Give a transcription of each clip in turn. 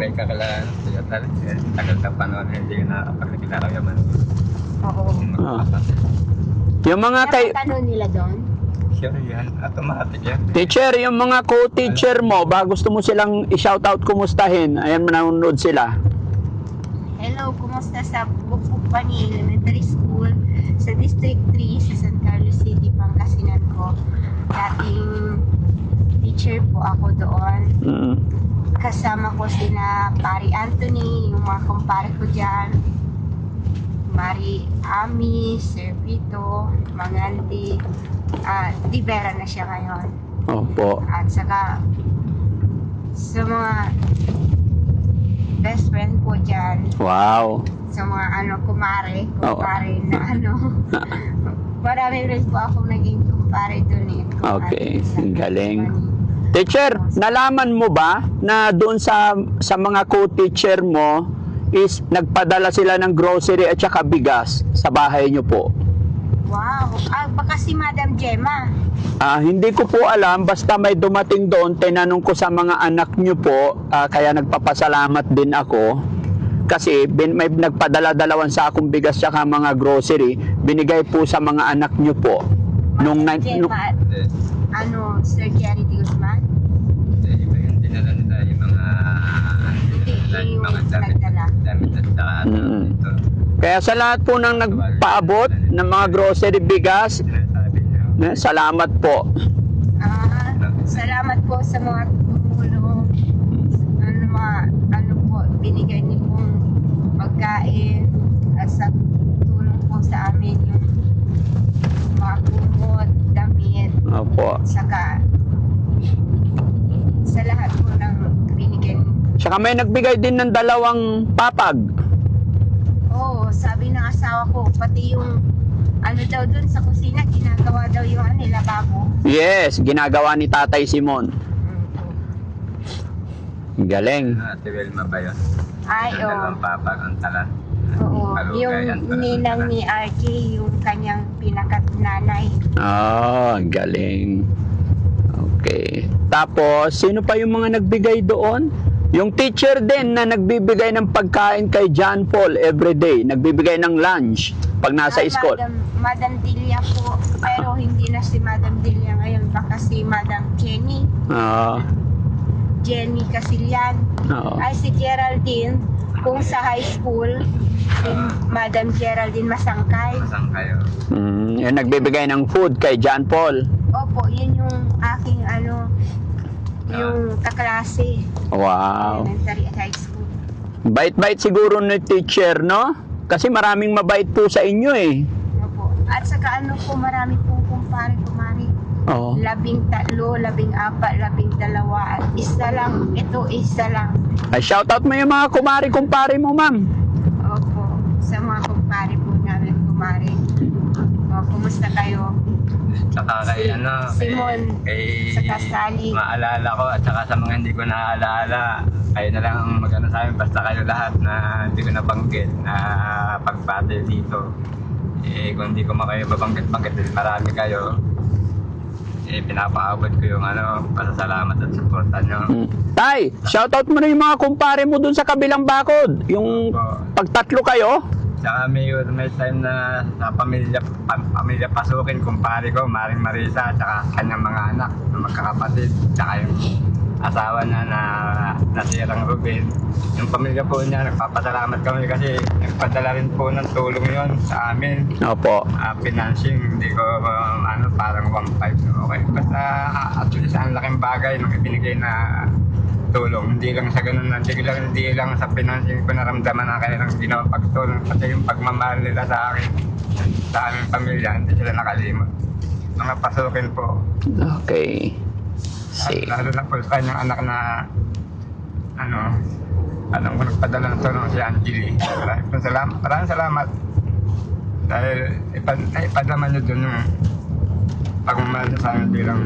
kay kakalaan. Kaya talaga, tagal na panahon na hindi na nakapagkilarayaman. Oo. Yung mga kay... Tanong nila doon? Sure yan, automatic yan. Teacher, yung mga co-teacher mo, ba gusto mo silang i-shoutout, kumustahin? Ayan, nanonood sila. Hello, kumusta sa Bukbukbani Elementary School sa District 3 sa San Carlos City, Pangasinan ko. Dating teacher po ako doon. Mm. Kasama ko sina Pari Anthony, yung mga kumpare ko dyan. Mari Ami, Sir Vito, Manganti, Di Vera na siya ngayon. Opo. At saka sa mga best friend ko dyan, Wow. sa mga kumare Oo. na marami rin po akong naging kumpare doon eh. Okay, galing. Teacher, nalaman mo ba na doon sa mga co-teacher mo is nagpadala sila ng grocery at saka bigas sa bahay nyo po? Wow, baka si Madam Gemma. Hindi ko po alam, basta may dumating doon, tinanong ko sa mga anak nyo po, kaya nagpapasalamat din ako. Kasi may nagpadala-dalawan sa akong bigas at mga grocery, binigay po sa mga anak nyo po. Madam Gemma, Sir Jerry D. Guzman? Iba yung dinala nila, yung mga... Yung nagdala. Damit at saka ito. Kaya sa lahat po ng nagpaabot ng mga grocery bigas, Sinasabi niyo. salamat po. Salamat po sa mga tumulong. Binigay niyo pong pagkain at sa tulong po sa amin yung mga kumot, damit, Opo. saka sa lahat po ng binigay niyo. Saka may nagbigay din ng 2 papag. Oo, sabi ng asawa ko, pati yung daw dun sa kusina, ginagawa daw yung lababo. Yes, ginagawa ni Tatay Simon. Galing. Ate Wilma ba yun? Ay, Yung dalawang papag ang talan. Oo, yung ninang ni RJ, yung kanyang pinaka-nanay. Galing. Okay. Tapos, sino pa yung mga nagbigay doon? Yung teacher din na nagbibigay ng pagkain kay John Paul everyday. Nagbibigay ng lunch pag nasa school. Madam Delia po, pero hindi na si Madam Delia ngayon, baka si Madam Jenny. Jenny Casillan. Ay, si Geraldine, kung sa high school, si Madam Geraldine Masangkay. Saan kayo? Yung nagbibigay ng food kay John Paul. Opo, yun yung aking yung kaklase. Wow. Elementary at high school. Bait-bait siguro ni teacher, no? Kasi maraming mabait po sa inyo eh. Opo. At saka marami pong kumpare-kumari. Oo. 13, 14, 12. Isa lang. Ito, isa lang. Ay, shoutout mo yung mga kumari-kumpare mo, ma'am. Opo. Sa mga kumpare po namin, kumari. O, kumusta kayo? Saka kay Simon, kay saka Sally. maalala ko at saka sa mga hindi ko naaalala, kayo na lang ang magano sa amin, basta kayo lahat na hindi ko nabanggit na pagpati dito. Kung hindi ko makayo babanggit-banggit, marami kayo. Pinapaabot ko yung pasasalamat at suporta nyo. Tay, shoutout mo na yung mga kumpare mo dun sa kabilang bakod. Yung pagtatlo kayo. Saka may time na sa pamilya pasukin, kumpare ko, Maring Marisa, saka kanyang mga anak na magkakapatid, saka yung asawa niya na nasirang Ruben. Yung pamilya po niya, nagpapasalamat kami kasi nagpadala rin po ng tulong yon sa amin. Opo. Financing, hindi ko parang 1.5. Okay. Basta at least ang laking bagay nung ibinigay na tulong. Hindi lang sa ganun, hindi lang sa financing ko naramdaman na kanilang ginawang pagtulong. Pati yung pagmamahal nila sa akin, sa aming pamilya, hindi sila nakalimot. Mga pasukin po. Okay. At lalo na po sa kanyang anak na alam ko nagpadala ng tulong si Angeli. Maraming salamat. Dahil ipadama niyo dun yung pagmamahal niya sa amin bilang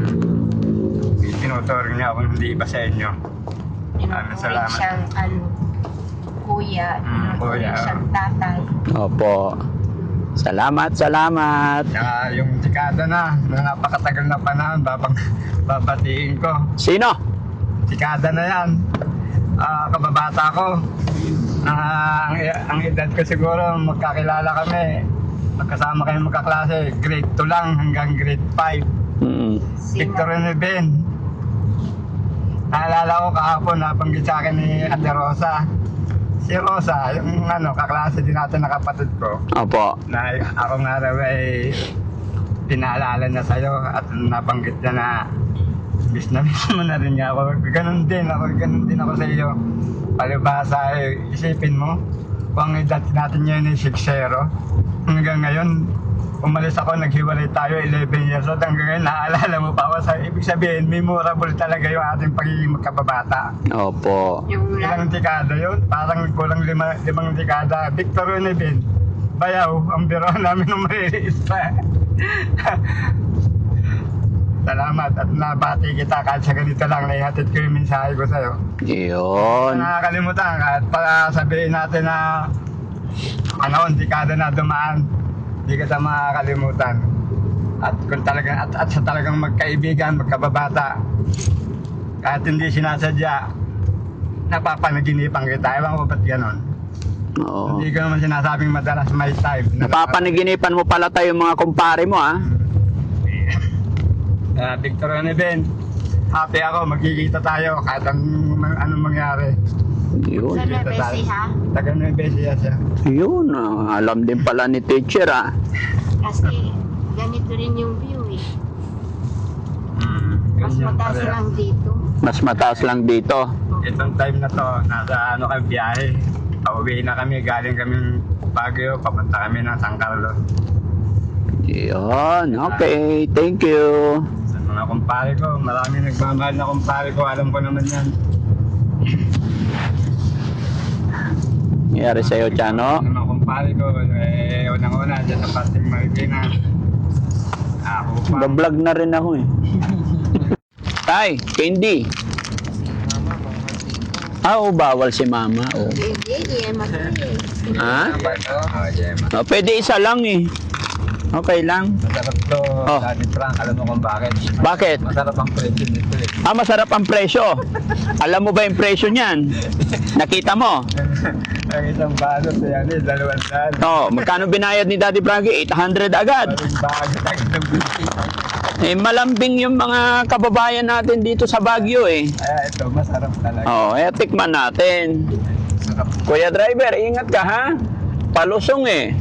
tinuturing niya kung hindi iba sa inyo. Maraming salamat. Siyang kuya, kuya. siyang tatay. Opo. Salamat. Saka yung tikada na napakatagal na panahon, babatiin ko. Sino? Tikada na yan. kababata ko. Ang edad ko siguro, magkakilala kami. Magkasama kayo magkaklase, grade 2 lang hanggang grade 5. Victor Ben. Naalala ko kahapon, nabanggit sa akin ni Ate Rosa. Si Rosa, yung kaklase din natin na kapatid ko. Opo. Na ako nga raw ay pinaalala na sa'yo at nabanggit niya na miss mo na rin niya ako. Ganun din ako sa iyo. Palibasa, isipin mo, kung ang edad natin ngayon ay 6-0, hanggang ngayon, umalis ako, naghiwalay tayo, 11 years old, hanggang ngayon, naaalala mo pa ako. Ibig sabihin, memorable talaga yung ating pagiging magkababata. Opo. Yung Ilang dekada yun, parang kulang limang dekada. Victor Ben, bayaw, ang biro namin nung maliliit pa. Salamat at nabati kita kahit sa ganito lang naihatid ko yung mensahe ko sa'yo. Yun. Nakakalimutan at para sabihin natin na dekada na dumaan, hindi kita makakalimutan. At kung talagang at sa talagang magkaibigan, magkababata, kahit hindi sinasadya, napapanaginipan kita. Ewan ko ba't ganon. Oo. Hindi ko naman sinasabing madalas may time. Napapanaginipan mo pala tayo mga kumpare mo, ha? Victor Ben, happy ako, magkikita tayo kahit anong mangyari. Yun. Sa Nueva Ecija, Taga Nueva Ecija siya. Yun. Alam din pala ni teacher, ha? kasi ganito rin yung view eh. Mas Ganyan mataas pala. lang dito. Mas mataas lang dito. Itong time na to, nasa kami biyahe. Pauwi na kami, galing kaming Baguio, papunta kami ng San Carlos. Yun. Okay. Thank you. Sa mga kumpare ko, maraming nagmamahal na kumpare ko, alam ko naman yan. Nangyari sa'yo, Chano? Mga kumpare ko, unang-una, dyan sa Pasig Marikina. Ako pa. Bablog na rin ako, eh. Tay, Candy. Bawal si mama. Oh. Hindi, matindi. Ha? Oh, Gemma. Pwede isa lang, eh. Okay lang. Masarap to, Oh. Daddy Frank. Alam mo kung bakit? Bakit? Masarap ang presyo nito eh. Masarap ang presyo. Alam mo ba yung presyo niyan? Nakita mo? Ang isang balot yan eh, 200. Magkano binayad ni Daddy Frankie? 800 agad. Maring bago tayo ng buti. Malambing yung mga kababayan natin dito sa Baguio, eh. Kaya ito, masarap talaga. Tikman natin. Masarap. Kuya driver, ingat ka, ha? Palusong, eh.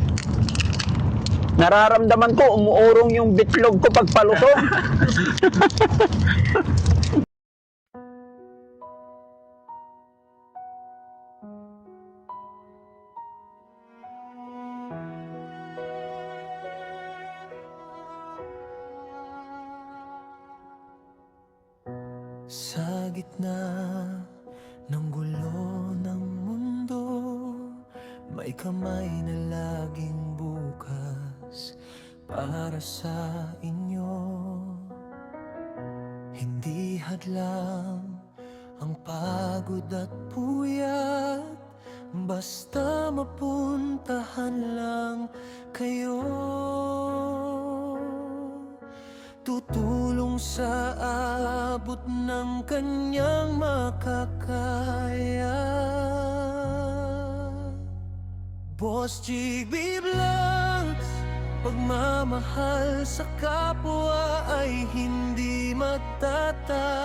Nararamdaman ko, umuurong yung bitlog ko pag palusong. Sa gitna ng gulo ng mundo, may kamay na laging bukas para sa inyo. Hindi hadlang ang pagod at puyat, basta mapuntahan lang kayo. Tutulong sa abot ng kanyang makakaya. Boss GB Vlogs, pagmamahal sa kapwa ay hindi matatapos.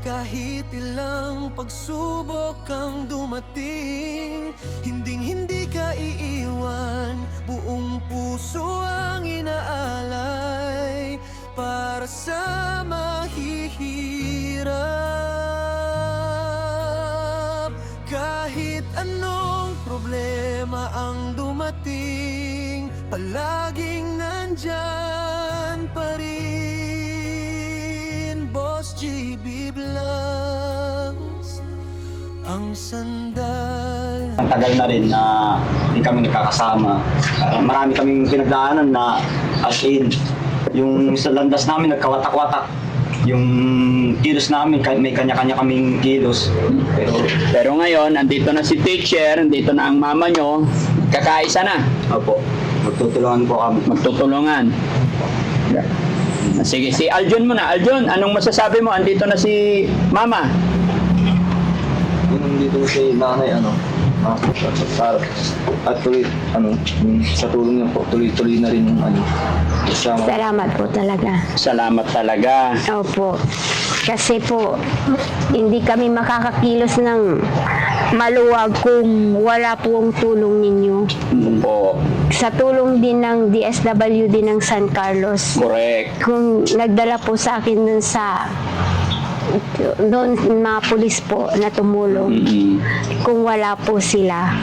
Kahit ilang pagsubok ang dumating, hindi ka iiwan. Buong puso ang inaalay para sa mahihirap. Kahit anong problema ang dumating, palaging nandyan pa rin. Boss GB Vlogs, ang sandal. Ang tagal na rin na hindi kami nagkakasama. Marami kaming pinagdaanan na as in, yung sa landas namin nagkawatak-watak. Yung kilos namin, may kanya-kanya kaming kilos. Pero ngayon, andito na si teacher, andito na ang mama nyo, kakaisa na. Opo, magtutulungan po kami. Magtutulungan. Sige, si Aljon muna. Aljon, anong masasabi mo? Andito na si mama. yung dito kay nanay, at tuloy, sa tulong niya po, tuloy-tuloy na rin yung kasama. Salamat po talaga. Salamat talaga. Opo. Kasi po, hindi kami makakakilos ng maluwag kung wala po ang tulong ninyo. Po. Sa tulong din ng DSWD ng San Carlos, Correct. kung nagdala po sa akin doon mga pulis po na tumulong, kung wala po sila,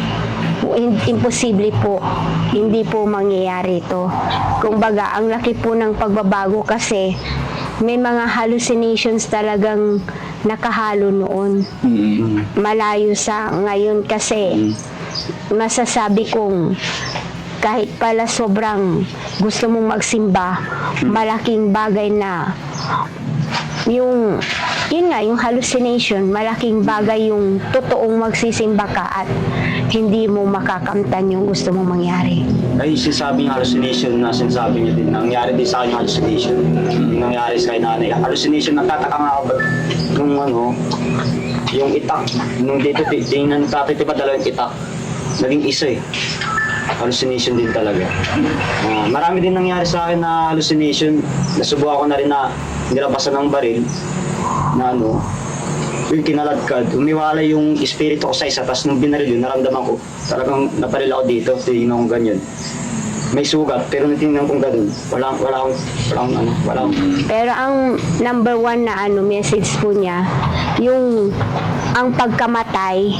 imposible po, hindi po mangyayari ito. Kumbaga, ang laki po ng pagbabago kasi may mga hallucinations talagang nakahalo noon. Malayo sa ngayon kasi masasabi kong kahit pala sobrang gusto mong magsimba, malaking bagay na yun nga, yung hallucination, malaking bagay yung totoong magsisimba ka at hindi mo makakamtan yung gusto mong mangyari. Ay, sinasabing hallucination na sinasabi niya din. Nangyari din sa akin yung hallucination. Yung nangyari sa kay nanay. Hallucination, nagtataka nga ako ba't yung itak. Nung dito, tingnan tatay, diba dalawang itak? Naging isa eh. Hallucination din talaga. Marami din nangyari sa akin na hallucination. Nasubukan ko na rin na nilabasan ng baril na yung kinaladkad, umiwalay yung espiritu ko sa isa, tapos nung binaril yun, naramdaman ko, talagang naparil ako dito, tingnan ko ganyan. May sugat, pero natingnan kong ganun, wala akong. Pero ang number one na message po niya, yung ang pagkamatay,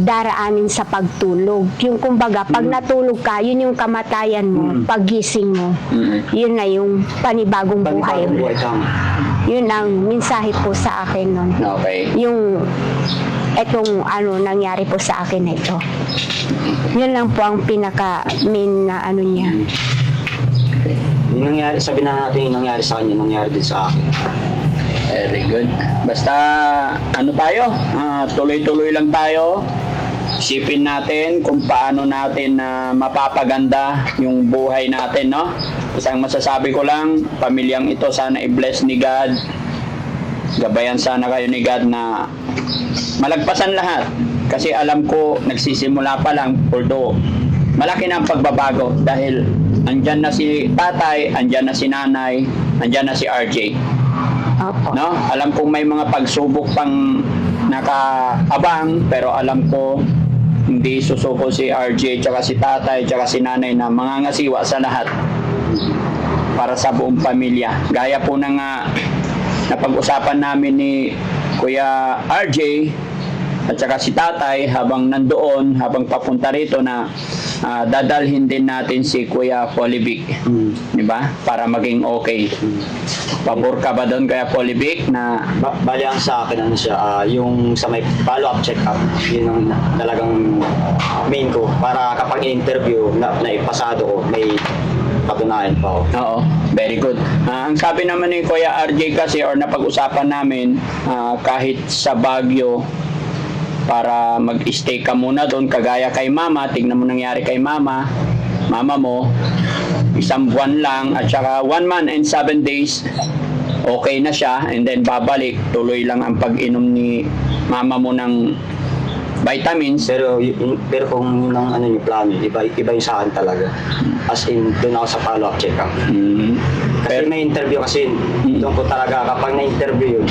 daraanin sa pagtulog. Yung kumbaga, pag natulog ka, yun yung kamatayan mo, paggising mo. Yun na yung panibagong buhay. Tama. Yun ang mensahe po sa akin nun. Okay. Yung etong nangyari po sa akin na ito. Yun lang po ang pinaka-main na niya. Yung nangyari, sabi na natin yung nangyari sa kanya, nangyari din sa akin. Very good. Basta, tayo? Tuloy-tuloy lang tayo. Isipin natin kung paano natin mapapaganda yung buhay natin, no? Isang masasabi ko lang, pamilyang ito sana i-bless ni God. Gabayan sana kayo ni God na malagpasan lahat. Kasi alam ko, nagsisimula pa lang, although malaki na ang pagbabago dahil andyan na si tatay, andyan na si nanay, andyan na si RJ. Opo. No? Alam kong may mga pagsubok pang nakaabang, pero alam ko hindi susuko si RJ, tsaka si tatay, tsaka si nanay na mangangasiwa sa lahat para sa buong pamilya. Gaya po ng napag-usapan namin ni Kuya RJ at saka si tatay habang nandoon, habang papunta rito na dadalhin din natin si Kuya Polivic, di ba? Para maging okay. Pabor ka ba doon Kuya Polivic na Bali ang sa akin siya, yung sa may follow-up check-up, yun ang talagang main ko para kapag interview na ipasado ko, may patunayan pa ako. Oo, very good. Ang sabi naman ni Kuya RJ kasi or napag-usapan namin kahit sa Baguio para mag-stay ka muna doon kagaya kay mama, tignan mo nangyari kay mama mo, isang buwan lang at saka 1 month and 7 days okay na siya and then babalik, tuloy lang ang pag-inom ni mama mo ng vitamins. Pero kung yun ang yung plano, iba yung sa akin talaga. As in, doon ako sa follow-up check-up. Kasi may interview kasi, doon ko talaga, kapag na-interview yun,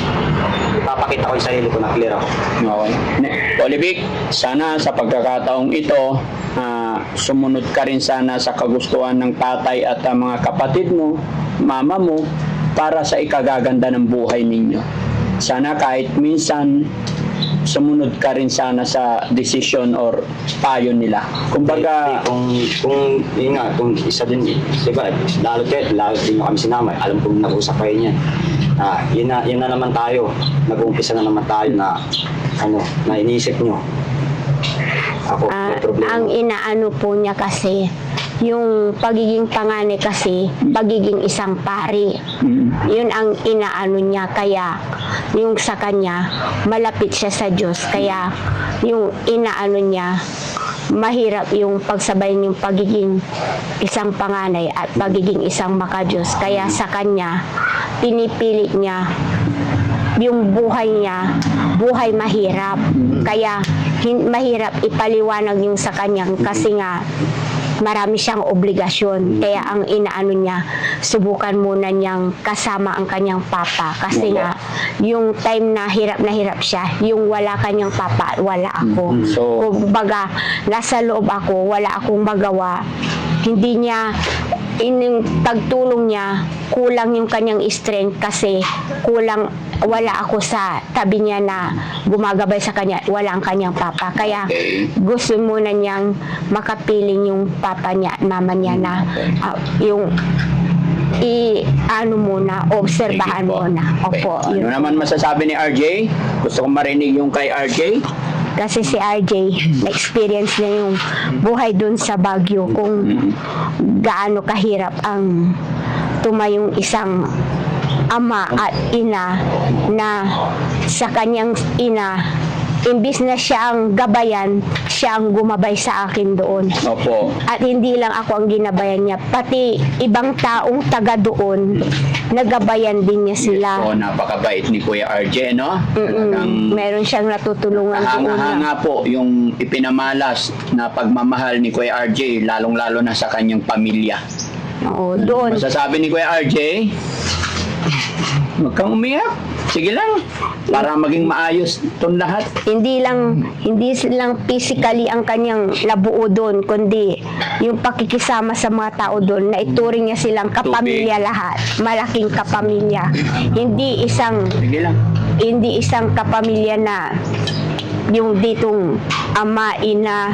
ipapakita ko yung sarili ko na clear ako. Okay. Polivic, sana sa pagkakataong ito, sumunod ka rin sana sa kagustuhan ng tatay at mga kapatid mo, mama mo, para sa ikagaganda ng buhay ninyo. Sana kahit minsan, sumunod ka rin sana sa decision or payo nila. Kumbaga, kung yun nga, kung isa din, diba, lalo din nyo kami sinama, alam kong nag-usap kayo niyan. Yun na naman tayo, nag-uumpisa na naman tayo na na iniisip nyo. Ako, may problema. Ang inaano po niya kasi, yung pagiging panganay kasi, pagiging isang pari. Yun ang inaano niya, kaya yung sa kanya, malapit siya sa Diyos. Kaya yung inaano niya, mahirap yung pagsabayin yung pagiging isang panganay at pagiging isang makadiyos. Kaya sa kanya, pinipilit niya yung buhay niya, buhay mahirap. Kaya mahirap ipaliwanag yung sa kanyang kasi nga marami siyang obligasyon. Kaya ang inaano niya, subukan muna niyang kasama ang kanyang papa. Kasi nga, yung time na hirap siya, yung wala kanyang papa, wala ako. So, Kumbaga, nasa loob ako, wala akong magawa. Hindi niya, yung pagtulong niya, kulang yung kanyang strength kasi wala ako sa tabi niya na gumagabay sa kanya, wala ang kanyang papa. Kaya gusto muna niyang makapiling yung papa niya, mama niya na yung obserbahan Sige po. muna. Opo, Ano yun. naman masasabi ni RJ? Gusto kong marinig yung kay RJ. Kasi si RJ, na-experience niya yung buhay dun sa Baguio, kung gaano kahirap ang tumayong isang ama at ina na sa kanyang ina, imbis na siya ang gabayan, siya ang gumabay sa akin doon. Opo. At hindi lang ako ang ginabayan niya, pati ibang taong taga doon, nagabayan din niya sila. So, napakabait ni Kuya RJ, no? Talagang Meron siyang natutulungan doon. hanga po yung ipinamalas na pagmamahal ni Kuya RJ, lalong-lalo na sa kanyang pamilya. Oo, doon. Masasabi ni Kuya RJ, huwag kang umiyak. Sige lang. Para maging maayos itong lahat. Hindi lang physically ang kanyang labuo doon, kundi yung pakikisama sa mga tao doon, na ituring niya silang kapamilya lahat. Malaking kapamilya. Sige lang. Hindi isang kapamilya na yung ditong ama, ina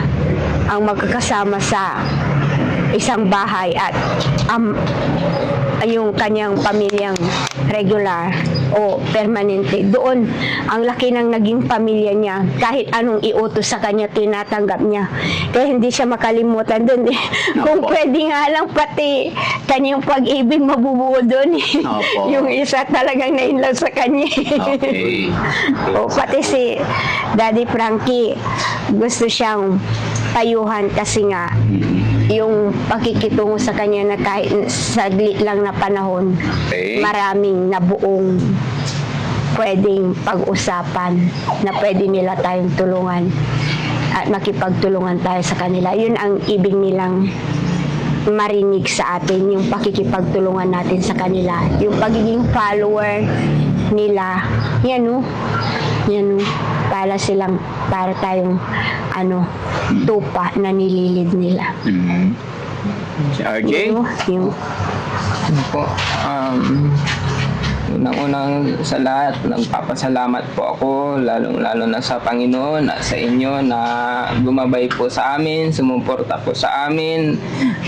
ang magkakasama sa isang bahay at yung kanyang pamilyang regular o permanente. Doon, ang laki ng naging pamilya niya. Kahit anong iutos sa kanya, tinatanggap niya. Kaya hindi siya makalimutan doon. Kung pwede nga lang, pati kanyang pag-ibig mabubuo doon. Opo. Yung isa talagang na-inlove sa kanya. Okay. O pati si Daddy Frankie, gusto siyang payuhan kasi nga yung pakikitungo sa kanya na kahit saglit lang na panahon, Okay. maraming nabuong pwedeng pag-usapan na pwede nila tayong tulungan at makipagtulungan tayo sa kanila. Yun ang ibig nilang marinig sa atin, yung pakikipagtulungan natin sa kanila, yung pagiging follower nila. Yan para tayong tupa na nililid nila. Si RJ? Yung Ano po, unang-unang sa lahat, nagpapasalamat po ako, lalong-lalo na sa Panginoon at sa inyo na gumabay po sa amin, sumuporta po sa amin.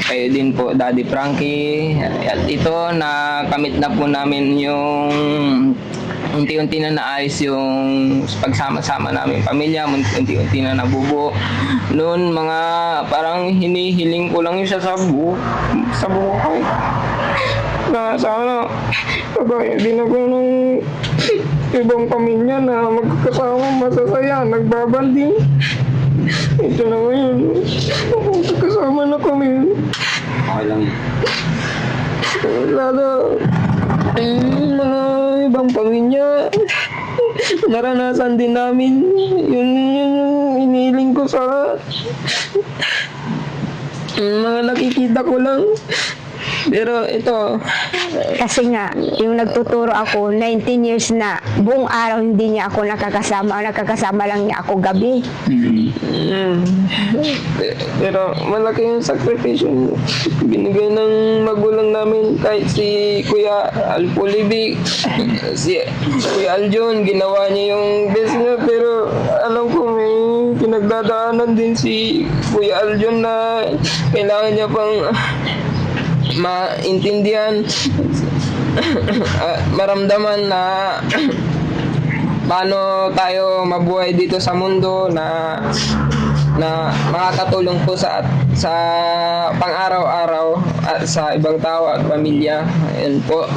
Kayo din po, Daddy Frankie. At ito, na kamit na po namin yung unti-unti na naayos yung pagsama-sama namin pamilya, unti-unti na nabubuo. Noon, mga parang hinihiling ko lang yung sa buhay. Na sana kagaya din ako ng ibang pamilya na magkakasama, masasaya, nagbabanding. Ito na ngayon, magkakasama na kami. Okay lang yun. Lalo mga ibang pamilya, naranasan din namin. Yun yung iniling ko sa mga nakikita ko lang. Pero ito, kasi nga, yung nagtuturo ako, 19 years na, buong araw hindi niya ako nakakasama lang niya ako gabi. pero malaki yung sakripisyo binigay ng magulang namin, kahit si Kuya Alpolibig, si Kuya Aljon, ginawa niya yung best niya, pero alam ko may pinagdadaanan din si Kuya Aljon na kailangan niya pang maintindihan maramdaman na paano tayo mabuhay dito sa mundo na makakatulong po sa pang-araw-araw at sa ibang tao at pamilya. Ayan po.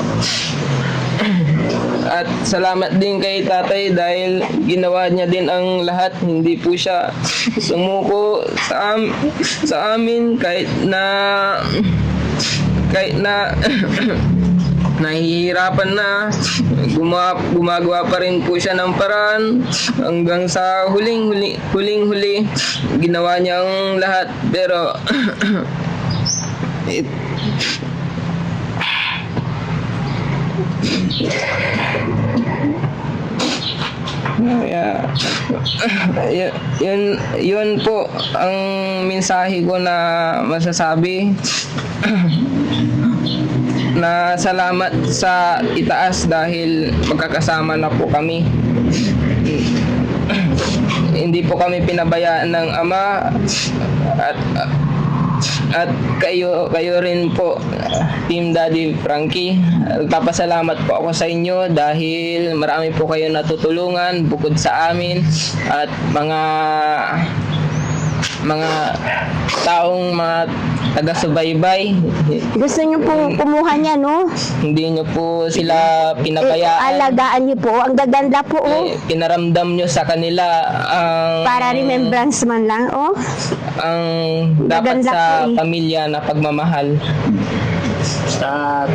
At salamat din kay tatay dahil ginawa niya din ang lahat. Hindi po siya sumuko sa amin kahit na nahihirapan na. Gumagawa pa rin po siya ng paraan hanggang sa huling-huli ginawa niya ang lahat, pero yun po ang mensahe ko na masasabi. Na salamat sa itaas dahil magkakasama na po kami. Hindi po kami pinabayaan ng Ama, at kayo rin po, Team Daddy Frankie. Nagpapasalamat po ako sa inyo dahil marami po kayo natutulungan bukod sa amin at mga taong mga taga-subaybay. Gusto niyo po kumuha niya, no? Hindi nyo po sila pinabayaan. Alagaan niyo po. Ang gaganda po, oh. Pinaramdam nyo sa kanila ang Para remembrance man lang, oh. ang dapat Maganda sa po eh. pamilya na pagmamahal.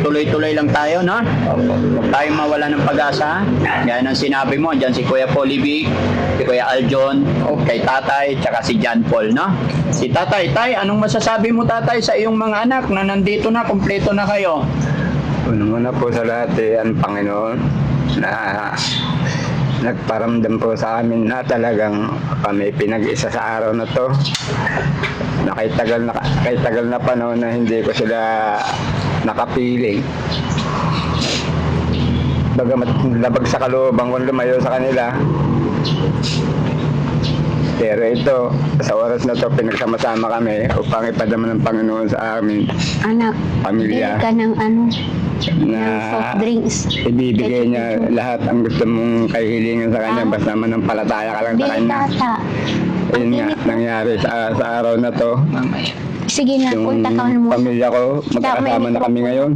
Tuloy-tuloy lang tayo, no? Huwag tayong mawala ng pag-asa. Gaya ng sinabi mo, dyan si Kuya Polivic, si Kuya Aljon, kay Tatay, tsaka si John Paul, no? Si Tatay, Tay, anong masasabi mo, Tatay, sa iyong mga anak na nandito na, kumpleto na kayo? Unang-una po sa lahat ang Panginoon na nagparamdam po sa amin na talagang kami pinag-isa sa araw na to. Na kahit tagal na panahon na hindi ko sila nakapiling. Bagamat labag sa kalooban kong lumayo sa kanila. Pero ito, sa oras na to, pinagsama-sama kami upang ipadama ng Panginoon sa amin, Anak, pamilya, bili ka ng ano, na ng soft drinks. ibibigay niya lahat ang gusto mong kahilingan sa kanya, basta manampalataya ka lang sa Bili, kanya. tata. Yun nga, nangyari sa araw na to. Sige na, Yung punta ka mo. pamilya ko, magkakasama na kami ngayon.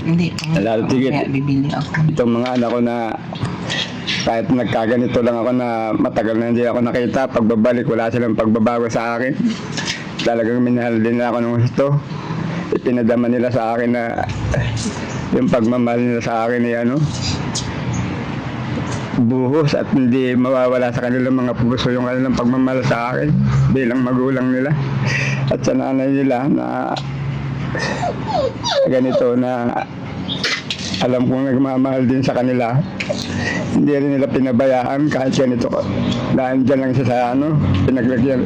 Hindi. Lalo tigit, Bibili ako. itong mga anak ko na kahit nagkaganito lang ako na matagal na hindi ako nakita, pagbabalik wala silang pagbabago sa akin. Talagang minahal din nila ako ng gusto. Ipinadama nila sa akin na yung pagmamahal nila sa akin ay buhos at hindi mawawala sa kanilang mga puso yung kanilang pagmamahal sa akin bilang magulang nila. At sa nanay nila na ganito na alam kong nagmamahal din sa kanila. Hindi rin nila pinabayaan kahit ganito ko. Dahil dyan lang siya sa pinaglagyan,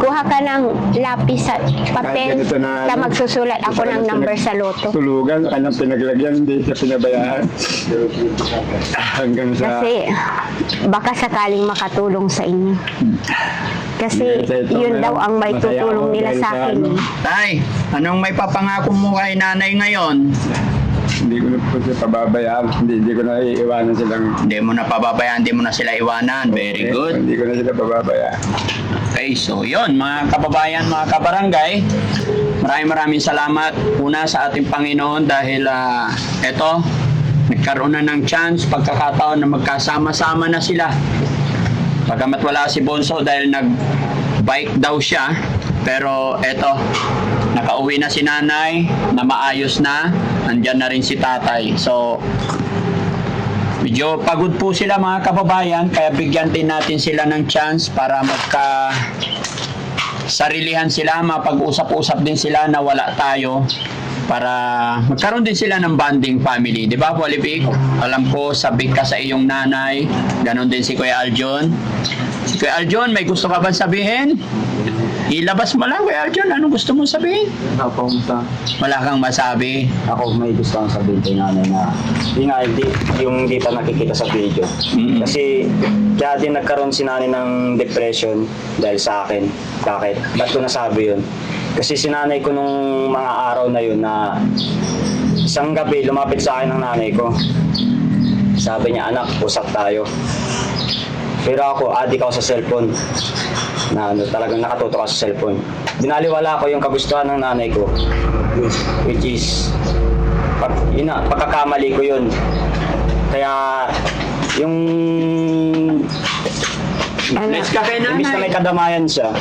Kuha ka ng lapis at papel Kahit ganito na, na magsusulat ako ng number sa loto. tulugan, kanyang pinaglagyan, hindi siya pinabayaan. Hanggang sa... Kasi baka sakaling makatulong sa inyo. Kasi yun daw ang may tutulong nila sa akin. Tay, anong may papangako mo kay nanay ngayon? Hindi ko na po siya pababayaan, hindi ko na iiwanan silang... Hindi mo na pababayaan, hindi mo na sila iwanan. Very good. Hindi ko na sila pababayaan. Okay, so yun, mga kababayan, mga kabarangay, maraming salamat una sa ating Panginoon dahil eto, nagkaroon na ng chance, pagkakataon na magkasama-sama na sila. Pagkamat wala si Bonso dahil nag-bike daw siya, pero eto, nakauwi na si nanay, na maayos na, andyan na rin si tatay. So, medyo pagod po sila mga kababayan, kaya bigyan din natin sila ng chance para sarilihan sila, mapag-usap-usap din sila na wala tayo para magkaroon din sila ng bonding family. Di ba, Polivic? Alam ko, sabik ka sa iyong nanay. Ganon din si Kuya Aljon. Si Kuya Aljon, may gusto ka ba sabihin? Ilabas mo lang, Kuya Aljon. Anong gusto mong sabihin? Wala kang masabi. Ako may gusto kong sabihin kay nanay na yung hindi pa nakikita sa video. Mm-mm. Kasi kaya din nagkaroon si nanay ng depression dahil sa akin. Bakit? Ba't ko nasabi yun? Kasi si nanay ko nung mga araw na yun na isang gabi lumapit sa akin ng nanay ko. Sabi niya, anak, usap tayo. Pero ako, addict ako sa cellphone. Na talagang nakatutok ako sa cellphone. Binaliwala ko yung kagustuhan ng nanay ko. Which is, pagkakamali ko yun. Kaya, yung... Let's ka kay Imbis na nanay. may kadamayan siya,